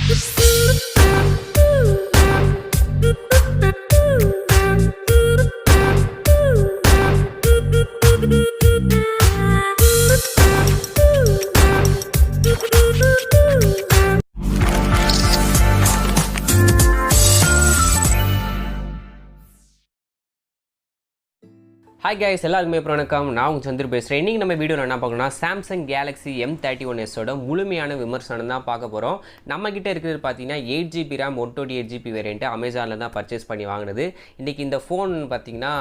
Hi guys, எல்லாருக்குமே வணக்கம். நான் உங்க சந்திர பேசுறேன். இன்னைக்கு நம்ம வீடியோல என்ன பார்க்கணும்னா Samsung Galaxy M31s ஓட முழுமையான விமர்சனம் தான் பார்க்க போறோம். நம்ம கிட்ட இருக்குது பாத்தீங்கன்னா 8GB RAM 128GB வேரியன்ட் Amazonல தான் பர்ச்சேஸ் பண்ணி வாங்குனது. இன்னைக்கு இந்த ஃபோன் பாத்தீங்கன்னா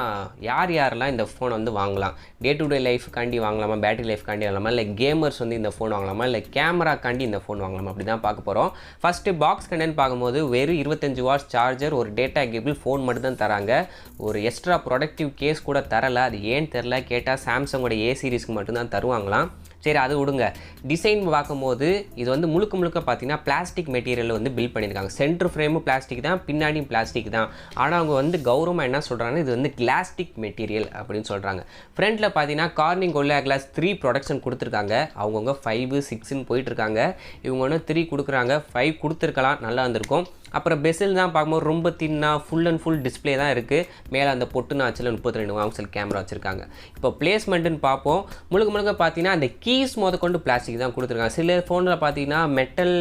யாரெல்லாம் இந்த ஃபோன் வந்து வாங்கலாம்? டே டு டே லைஃப் காண்டி வாங்கலாமா? பேட்டரி லைஃப் காண்டி வாங்கலாமா? இல்ல கேமர்ஸ் வந்து இந்த ஃபோன் வாங்கலாமா? இல்ல கேமரா காண்டி இந்த ஃபோன் வாங்கலாமா? அப்படி தான் பார்க்க போறோம். ஃபர்ஸ்ட் பாக்ஸ் கண்டென்ட் பாக்கும்போது வெறும் 25 வாட்ஸ் சார்ஜர், ஒரு டேட்டா கேபிள், ஃபோன் மட்டும் தான் தராங்க. ஒரு எக்ஸ்ட்ரா ப்ரொடக்டிவ் கேஸ் கூட தரல. அது ஏன் தெரியல. கேட்டால் சாம்சங்கோட ஏ சீரிஸ்க்கு மட்டும்தான் தருவாங்களாம். சரி, அது விடுங்க. டிசைன் பார்க்கும்போது இது வந்து முழுக்க பார்த்தீங்கன்னா பிளாஸ்டிக் மெட்டீரியல் வந்து பில்ட் பண்ணியிருக்காங்க. சென்டர் ஃப்ரேமும் பிளாஸ்டிக் தான், பின்னாடியும் பிளாஸ்டிக் தான். ஆனால் அவங்க வந்து கௌரவமாக என்ன சொல்கிறாங்கன்னா இது வந்து கிளாஸ்டிக் மெட்டீரியல் அப்படின்னு சொல்கிறாங்க. ஃப்ரண்ட்டில் பார்த்தீங்கன்னா கார்னிங் ஒல்லா கிளாஸ் 3 ப்ரொடக்ஷன் கொடுத்துருக்காங்க. அவங்கவுங்க 5, 6ன்னு போயிட்டுருக்காங்க. இவங்க ஒன்று 3 கொடுக்குறாங்க. 5 கொடுத்துருக்கலாம், நல்லா இருந்திருக்கும். அப்புறம் பெசில் தான் பார்க்கும்போது ரொம்ப தின்னா ஃபுல் அண்ட் ஃபுல் டிஸ்பிளே தான் இருக்குது. மேலே அந்த பொட்டு நாச்சில் 32 மெகாபிக்சல் கேமரா வச்சுருக்காங்க. இப்போ பிளேஸ்மெண்ட்டுன்னு பார்ப்போம். முழுக்க பார்த்தீங்கன்னா அந்த கீஸ் கொண்டு பிளாஸ்டிக் தான் கொடுத்துருக்காங்க. சில ஃபோனில் பார்த்தீங்கன்னா மெட்டல்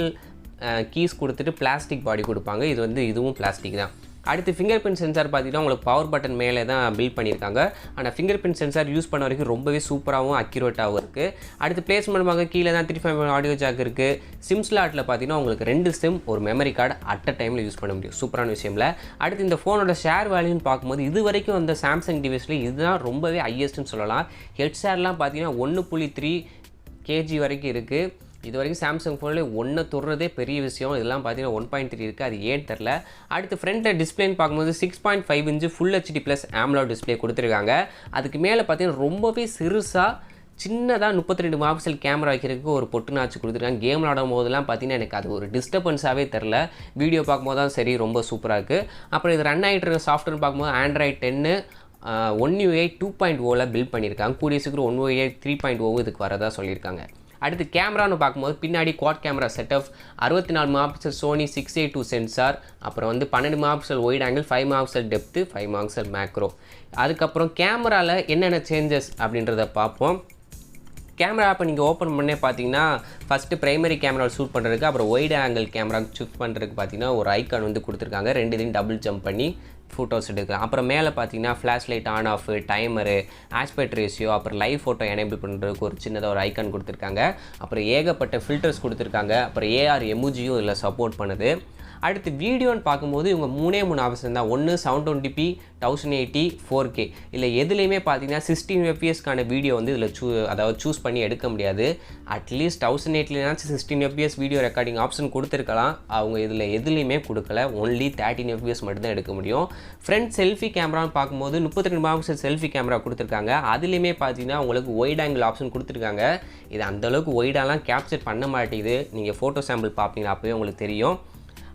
கீஸ் கொடுத்துட்டு பிளாஸ்டிக் பாடி கொடுப்பாங்க. இது வந்து இதுவும் பிளாஸ்டிக் தான். அடுத்து ஃபிங்கர் பிரிண்ட் சென்சார் பார்த்தீங்கன்னா உங்களுக்கு பவர் பட்டன் மேலே தான் பில்ட் பண்ணியிருக்காங்க. ஆனால் ஃபிங்கர் பிரிண்ட் சென்சார் யூஸ் பண்ண வரைக்கும் ரொம்பவே சூப்பராகவும் அக்யூரேட்டாகவும் இருக்குது. அடுத்து பிளேஸ்மெண்ட் பார்க்க கீழே தான் 3.5 ஆடியோ ஜாக் இருக்குது. சிம் ஸ்லாட்டில் பார்த்தீங்கன்னா உங்களுக்கு 2 சிம், ஒரு மெமரி கார்டு அட் அ டைமில் யூஸ் பண்ண முடியும். சூப்பரான விஷயம்ல. அடுத்து இந்த ஃபோனோட ஷேர் வேல்யூன்னு பார்க்கும்போது இது வரைக்கும் அந்த சாம்சங் டிவைஸில் இதுதான் ரொம்பவே ஹையஸ்ட்னு சொல்லலாம். ஹெட் ஷேர்லாம் பார்த்தீங்கன்னா 1.3 kg வரைக்கும் இருக்குது. இது வரைக்கும் சாம்சங் ஃபோனில் ஒன்று தொடுறதே பெரிய விஷயம். இதெல்லாம் பார்த்தீங்கன்னா 1.3 இருக்குது. அது ஏன் தெரில. அடுத்து ஃப்ரண்ட்டில் டிஸ்பிளேன்னு பார்க்கும்போது 6.5 inch full HD plus AMOLED display கொடுத்துருக்காங்க. அதுக்கு மேலே பார்த்தீங்கன்னா ரொம்பவே சிறுசாக சின்னதாக 32 மெகாபிக்சல் கேமரா வைக்கிறதுக்கு ஒரு பொட்டு நாச்சு கொடுத்துருக்காங்க. கேம் விளாடும் போதெல்லாம் பார்த்தீங்கன்னா எனக்கு அது ஒரு டிஸ்டர்பன்ஸாகவே தெரில. வீடியோ பார்க்கும்போது தான் சரி, ரொம்ப சூப்பராக இருக்குது. அப்புறம் இது ரன் ஆகிட்டு இருக்க சாஃப்ட்வேர் பார்க்கும்போது Android 10 One UI 2.0 பில்ட் பண்ணியிருக்காங்க. கூடிய சீக்கிரம் One UI 3.0 இதுக்கு வரதா சொல்லியிருக்காங்க. அடுத்து கேமரான்னு பார்க்கும்போது பின்னாடி quad camera setup, 64 megapixel Sony 682 sensor, அப்புறம் வந்து 12 megapixel wide angle, 5 megapixel depth, 5 megapixel macro. அதுக்கப்புறம் கேமராவில் என்னென்ன சேஞ்சஸ் அப்படின்றத பார்ப்போம். கேமரா இப்போ நீங்கள் ஓப்பன் பண்ணே பார்த்தீங்கன்னா ஃபஸ்ட்டு ப்ரைமரி கேமரா ஷூட் பண்ணுறதுக்கு, அப்புறம் ஒயிட் ஆங்கிள் கேமரா ஷூட் பண்ணுறதுக்கு பார்த்தீங்கன்னா ஒரு ஐக்கான் வந்து கொடுத்துருக்காங்க. 2 இதையும் டபுள் ஜம்ப் பண்ணி ஃபோட்டோஸ் எடுக்கலாம். அப்புறம் மேலே பார்த்தீங்கன்னா flash light on off, timer, aspect ratio, அப்புறம் லைவ் ஃபோட்டோ எனேபிள் பண்ணுறதுக்கு ஒரு சின்னதாக ஒரு ஐக்கான் கொடுத்துருக்காங்க. அப்புறம் ஏகப்பட்ட ஃபில்டர்ஸ் கொடுத்துருக்காங்க. அப்புறம் AR எமோஜியும் இதில் சப்போர்ட் பண்ணுது. அடுத்து வீடியோன்னு பார்க்கும்போது இவங்க 3 ஆப்ஷன் தான். ஒன்று 720p 1080 4K. இல்லை எதுலேயுமே பார்த்தீங்கன்னா 16 fps வீடியோ வந்து இதில் சூஸ் பண்ணி எடுக்க முடியாது. At least 1080 16 fps video recording option கொடுத்துருக்கலாம். அவங்க இதில் எதுலேயுமே கொடுக்கல. ஒன்லி 13 fps மட்டும்தான் எடுக்க முடியும். ஃப்ரண்ட் செல்ஃபி கேமரான்னு பார்க்கும்போது 32 மெகாபிக்சல் செல்ஃபி கேமரா கொடுத்துருக்காங்க. அதுலேயுமே பார்த்தீங்கன்னா உங்களுக்கு ஒயிட் ஆங்கிள் ஆப்ஷன் கொடுத்துருக்காங்க. இது அந்தளவுக்கு ஒயிடாலாம் கேப்சர் பண்ண மாட்டேங்குது. நீங்கள் ஃபோட்டோ சாம்பிள் பார்ப்பீங்களா அப்போவே உங்களுக்கு தெரியும்.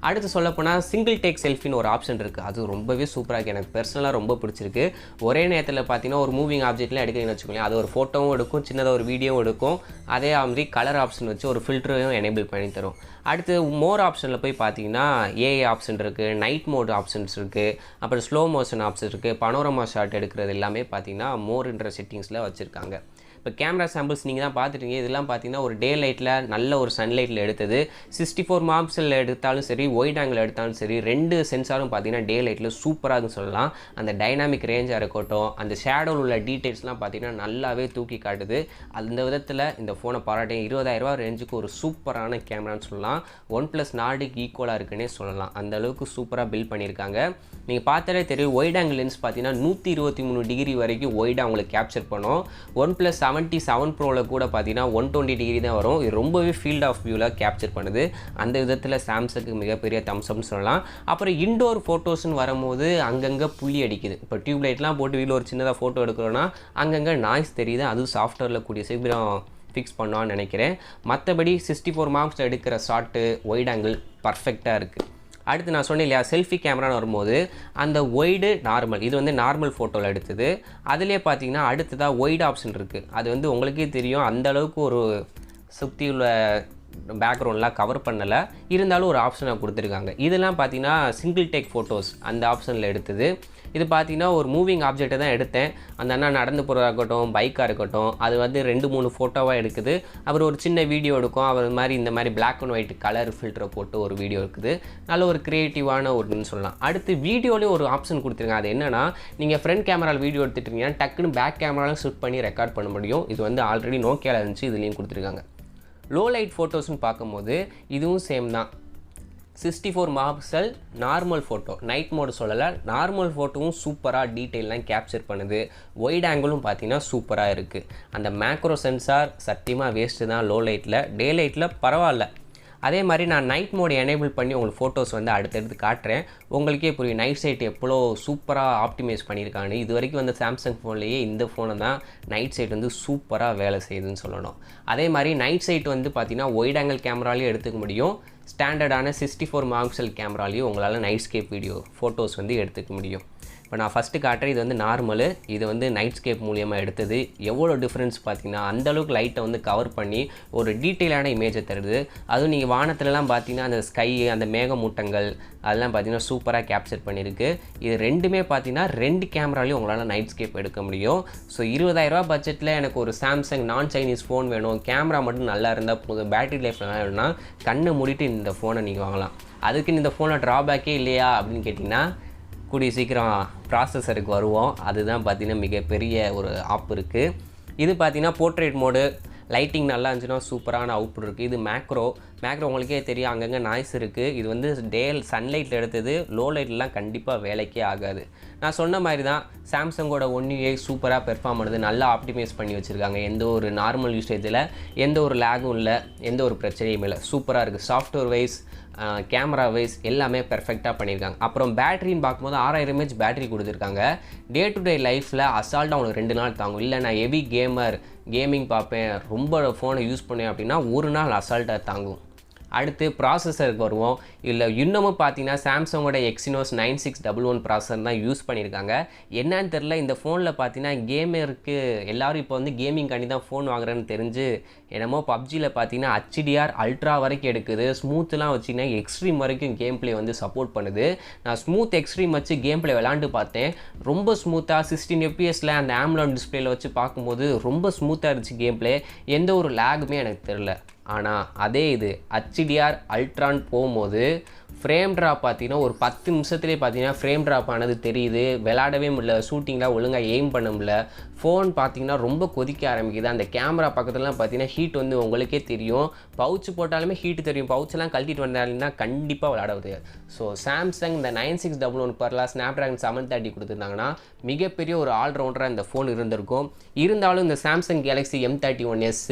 அடுத்து சொல்லப்போனால் சிங்கிள் டேக் செல்ஃபின்னு ஒரு ஆப்ஷன் இருக்குது. அது ரொம்பவே சூப்பராக இருக்குது. எனக்கு பர்சனலாக ரொம்ப பிடிச்சிருக்கு. ஒரே நேரத்தில் பார்த்தீங்கன்னா ஒரு மூவிங் ஆப்ஜெக்ட்லாம் எடுக்கிறீங்கன்னு வச்சுக்கோங்களேன், அது ஒரு ஃபோட்டோவும் எடுக்கும், சின்னதாக ஒரு வீடியோவும் எடுக்கும். அதே மாதிரி கலர் ஆப்ஷன் வச்சு ஒரு ஃபில்டரையும் எனேபிள் பண்ணி தரும். அடுத்து மோர் ஆப்ஷனில் போய் பார்த்தீங்கன்னா ஏஐ ஆப்ஷன் இருக்குது, நைட் மோட் ஆப்ஷன்ஸ் இருக்குது, அப்புறம் ஸ்லோ மோஷன் ஆப்ஷன் இருக்குது, பனோரமா ஷாட் எடுக்கிறது எல்லாமே பார்த்தீங்கன்னா மோர்ன்ற செட்டிங்ஸில் வச்சுருக்காங்க. இப்போ கேமரா சாம்பிள்ஸ் நீங்கள் தான் பார்த்துட்டீங்க. இதெல்லாம் பார்த்தீங்கன்னா ஒரு டே லைட்டில் நல்ல ஒரு சன்லைட்டில் எடுத்தது. 64 மெகாபிக்சல் எடுத்தாலும் சரி, ஒயிட் ஆங்கிள் எடுத்தாலும் சரி, 2 சென்சாரும் பார்த்தீங்கன்னா டே லைட்டில் சூப்பராக சொல்லலாம். அந்த டைனாமிக் ரேஞ்சாக இருக்கட்டும், அந்த ஷேடோவில் உள்ள டீட்டெயில்ஸ்லாம் பார்த்தீங்கன்னா நல்லாவே தூக்கி காட்டுது. அந்த விதத்தில் இந்த ஃபோனை பாராட்டேன். 20,000 ரேஞ்சுக்கு ஒரு சூப்பரான கேமரான்னு சொல்லலாம். OnePlus நார்டிக் ஈக்குவலாக இருக்குன்னே சொல்லலாம். அந்த அளவுக்கு சூப்பராக பில்ட் பண்ணியிருக்காங்க. நீங்கள் பார்த்தாலே தெரியும். ஒயிட் ஆங்கிள் லென்ஸ் பார்த்தீங்கன்னா 123 டிகிரி வரைக்கும் ஒயிடாக அவங்களுக்கு கேப்சர் பண்ணும். OnePlus 77 Proவில் கூட பார்த்தீங்கன்னா 120 டிகிரி தான் வரும். இது ரொம்பவே ஃபீல்ட் ஆஃப் வியூவில் கேப்சர் பண்ணுது. அந்த விதத்தில் சாம்சங்க்கு மிகப்பெரிய தம்ஸ்அப்னு சொல்லலாம். அப்புறம் இன்டோர் ஃபோட்டோஸ்ன்னு வரும்போது அங்கங்கே புள்ளி அடிக்குது. இப்போ டியூப் லைட்லாம் போட்டு வீட்டில் ஒரு சின்னதாக ஃபோட்டோ எடுக்கிறோன்னா அங்கங்கே நாய்ஸ் தெரியுது. அதுவும் சாஃப்ட்வேரில் கூடிய சீக்கிரம் ஃபிக்ஸ் பண்ணுவான்னு நினைக்கிறேன். மற்றபடி 64 மெகாபிக்சல் எடுக்கிற ஷாட்டு ஒயிட் ஆங்கிள் பர்ஃபெக்டாக இருக்குது. அடுத்து நான் சொன்னேன் இல்லையா, செல்ஃபி கேமரான்னு வரும்போது அந்த ஒய்டு நார்மல், இது வந்து நார்மல் ஃபோட்டோவில் எடுத்தது. அதுலேயே பார்த்தீங்கன்னா அடுத்ததாக ஒய்டு ஆப்ஷன் இருக்குது. அது வந்து உங்களுக்கே தெரியும், அந்தளவுக்கு ஒரு சுற்றி உள்ள பேக்ரவுண்ட்லாம் கவர் பண்ணலை, இருந்தாலும் ஒரு ஆப்ஷனை கொடுத்துருக்காங்க. இதெல்லாம் பார்த்தீங்கன்னா சிங்கிள் டேக் ஃபோட்டோஸ் அந்த ஆப்ஷனில் எடுத்தது. இது பார்த்தீங்கன்னா ஒரு மூவிங் ஆப்ஜெக்ட்டை தான் எடுத்தேன். அந்த அண்ணா நடந்து போகிறதா இருக்கட்டும், பைக்காக இருக்கட்டும், அது வந்து 2-3 ஃபோட்டோவாக எடுக்குது. அவர் ஒரு சின்ன வீடியோ எடுக்கும். அவர் மாதிரி இந்த மாதிரி பிளாக் அண்ட் ஒயிட் கலர் ஃபில்டரை போட்டு ஒரு வீடியோ இருக்குது. நல்ல ஒரு க்ரியேட்டிவான ஒருன்னு சொல்லலாம். அடுத்து வீடியோலேயும் ஒரு ஆப்ஷன் கொடுத்துருங்க. அது என்னென்னா, நீங்கள் ஃப்ரண்ட் கேமராவில் வீடியோ எடுத்துகிட்டீங்கன்னா டக்குன்னு பேக் கேமராவில் ஷூட் பண்ணி ரெக்கார்ட் பண்ண முடியும். இது வந்து ஆல்ரெடி நோக்கியாவில் இருந்துச்சு, இதுலேயும் கொடுத்துருக்காங்க. லோ லைட் ஃபோட்டோஸ்னு பார்க்கும்போது இதுவும் சேம் தான். 64 megapixel normal photo, night mode சொல்லலை, நார்மல் ஃபோட்டோவும் சூப்பராக டீட்டெயிலாம் கேப்சர் பண்ணுது. ஒயிட் ஆங்கிளும் பார்த்தீங்கன்னா சூப்பராக இருக்குது. அந்த மேக்ரோ சென்சார் சத்தியமாக வேஸ்ட்டு தான் லோ லைட்டில். டே லைட்டில் பரவாயில்ல. அதே மாதிரி நான் நைட் மோடு எனேபிள் பண்ணி உங்களுக்கு ஃபோட்டோஸ் வந்து அடுத்தடுத்து காட்டுறேன். உங்களுக்கே புரியும் நைட் சைட் எவ்வளோ சூப்பராக ஆப்டிமைஸ் பண்ணியிருக்காங்க. இது வரைக்கும் வந்து சாம்சங் ஃபோன்லேயே இந்த ஃபோனை தான் நைட் சைட் வந்து சூப்பராக வேலை செய்யுதுன்னு சொல்லணும். அதே மாதிரி நைட் சைட் வந்து பார்த்திங்கன்னா ஒயிட் ஆங்கிள் கேமராலையும் எடுத்துக்க முடியும், ஸ்டாண்டர்டான 64 மெகாபிக்சல் கேமராலையும் உங்களால் நைட் ஸ்கேப் வீடியோ ஃபோட்டோஸ் வந்து எடுத்துக்க முடியும். இப்போ நான் ஃபஸ்ட்டு காட்டுறேன். இது வந்து நார்மலு, இது வந்து நைட் ஸ்கேப் மூலியமாக எடுத்தது. எவ்வளோ டிஃப்ரென்ஸ் பார்த்தீங்கன்னா அந்தளவுக்கு லைட்டை வந்து கவர் பண்ணி ஒரு டீட்டெயிலான இமேஜை தருது. அதுவும் நீங்கள் வானத்துலலாம் பார்த்தீங்கன்னா அந்த ஸ்கை, அந்த மேகமூட்டங்கள் அதெல்லாம் பார்த்தீங்கன்னா சூப்பராக கேப்சர் பண்ணியிருக்கு. இது ரெண்டுமே பார்த்தீங்கன்னா 2 கேமராலையும் உங்களால் நைட் ஸ்கேப் எடுக்க முடியும். ஸோ 20,000 பட்ஜெட்டில் எனக்கு ஒரு சாம்சங் நான் சைனீஸ் ஃபோன் வேணும், கேமரா மட்டும் நல்லா இருந்தால் போதும், பேட்டரி லைஃப் நல்லா வேணும்னா கண்ணை மூடிட்டு இந்த ஃபோனை நீங்கள் வாங்கலாம். அதுக்குன்னு இந்த ஃபோனில் ட்ராபேக்கே இல்லையா அப்படின்னு கேட்டிங்கன்னா, கூடிய சீக்கிரம் ப்ராசஸருக்கு வருவோம். அதுதான் பார்த்திங்கன்னா மிகப்பெரிய ஒரு ஆப் இருக்குது. இது பார்த்திங்கன்னா போர்ட்ரேட் மோடு, லைட்டிங் நல்லா இருந்துச்சுன்னா சூப்பரான அவுட்புட் இருக்குது. இது மேக்ரோ உங்களுக்கே தெரியும், அங்கங்கே நாய்ஸ் இருக்குது. இது வந்து சன்லைட்டில் எடுத்தது, லோ லைட்லாம் கண்டிப்பாக வேலைக்கே ஆகாது. நான் சொன்ன மாதிரி தான் சாம்சங்கோட One UI சூப்பராக பெர்ஃபார்ம் பண்ணுது. நல்லா ஆப்டிமைஸ் பண்ணி வச்சுருக்காங்க. எந்த ஒரு நார்மல் யூசேஜில் எந்த ஒரு லேகும் இல்லை, எந்த ஒரு பிரச்சனையும் இல்லை. சூப்பராக இருக்குது. சாஃப்ட்வேர் வைஸ், கேமரா வைஸ் எல்லாமே பெர்ஃபெக்டாக பண்ணியிருக்காங்க. அப்புறம் பேட்டரின்னு பார்க்கும்போது 6000 mAh பேட்டரி கொடுத்துருக்காங்க. டே டு டே லைஃப்பில் அசால்ட்டாக உங்களுக்கு 2 நாள் தாங்கும். இல்லை நான் ஹெவி கேமிங் பார்ப்பேன், ரொம்ப ஃபோனை யூஸ் பண்ணேன் அப்படின்னா 1 நாள் அசால்ட்டாக தாங்கும். அடுத்து ப்ராசஸருக்கு வருவோம். இல்லை இன்னமும் பார்த்தீங்கன்னா சாம்சங்கோட Exynos 9611 ப்ராசஸர் தான் யூஸ் பண்ணியிருக்காங்க. என்னன்னு தெரில, இந்த ஃபோனில் பார்த்தீங்கன்னா கேமருக்கு எல்லோரும் இப்போ வந்து கேமிங்காண்டி தான் ஃபோன் வாங்குறேன்னு தெரிஞ்சு என்னமோ பப்ஜியில் பார்த்தீங்கன்னா HDR அல்ட்ரா வரைக்கும் எடுக்குது. ஸ்மூத்லாம் வச்சிங்கன்னா எக்ஸ்ட்ரீம் வரைக்கும் கேம் பிளே வந்து சப்போர்ட் பண்ணுது. நான் ஸ்மூத் எக்ஸ்ட்ரீம் வச்சு கேம் பிளே விளாண்டு பார்த்தேன். ரொம்ப ஸ்மூத்தாக 16 FPS அந்த AMOLED டிஸ்பிளேல வச்சு பார்க்கும்போது ரொம்ப ஸ்மூத்தாக இருந்துச்சு கேம் பிளே. எந்த ஒரு லேகுமே எனக்கு தெரில. ஆனால் அதே இது HDR அல்ட்ரான்னு போகும்போது ஃப்ரேம் ட்ராப் பார்த்தீங்கன்னா ஒரு 10 நிமிஷத்துலேயே பார்த்தீங்கன்னா ஃப்ரேம் ட்ராப் ஆனது தெரியுது. விளாடவே முடியல, ஷூட்டிங்லாம் ஒழுங்காக எய்ம் பண்ண முடியல. ஃபோன் பார்த்தீங்கன்னா ரொம்ப கொதிக்க ஆரம்பிக்குது. அந்த கேமரா பக்கத்துலலாம் பார்த்தீங்கன்னா ஹீட் வந்து உங்களுக்கே தெரியும். பவுச் போட்டாலுமே ஹீட்டு தெரியும். பவுச்செல்லாம் கழட்டிட்டு வந்தாலும் கண்டிப்பாக விளாட முடியாது. ஸோ சாம்சங் இந்த 9611 பர்லாம் ஸ்னாப்ட்ராகன் 730 கொடுத்துருந்தாங்கன்னா மிகப்பெரிய ஒரு ஆல்ரவுண்டராக இந்த ஃபோன் இருந்திருக்கும். இருந்தாலும் இந்த சாம்சங் கேலக்ஸி M31s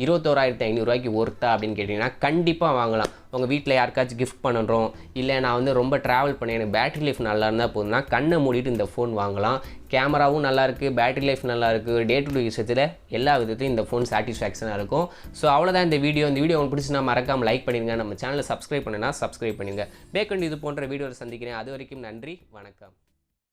21,500 ஒர்த்தா அப்படின்னு கேட்டிங்கன்னா கண்டிப்பாக வாங்கலாம். உங்கள் வீட்டில் யாருக்காச்சும் கிஃப்ட் பண்ணுறோம், இல்லை நான் வந்து ரொம்ப ட்ராவல் பண்ணேன், எனக்கு பேட்டரி லைஃப் நல்லா இருந்தால் போதும்னா கண்ணை மூடிட்டு இந்த ஃபோன் வாங்கலாம். கேமராவும் நல்லாயிருக்கு, பேட்டரி லைஃப் நல்லாயிருக்கு, டே டு டே யூசேஜில் எல்லா விதத்தையும் இந்த ஃபோன் சாட்டிஸ்ஃபேக்ஷனாக இருக்கும். ஸோ அவ்வளோதான் இந்த வீடியோ உங்களுக்கு பிடிச்சி நான் மறக்காமல் லைக் பண்ணிடுங்க. நம்ம சேனலை சப்ஸ்கிரைப் பண்ணுன்னா சப்ஸ்கிரைப் பண்ணுங்கள். பேக்கண்ட் இது போன்ற வீடியோவை சந்திக்கிறேன். அது வரைக்கும் நன்றி, வணக்கம்.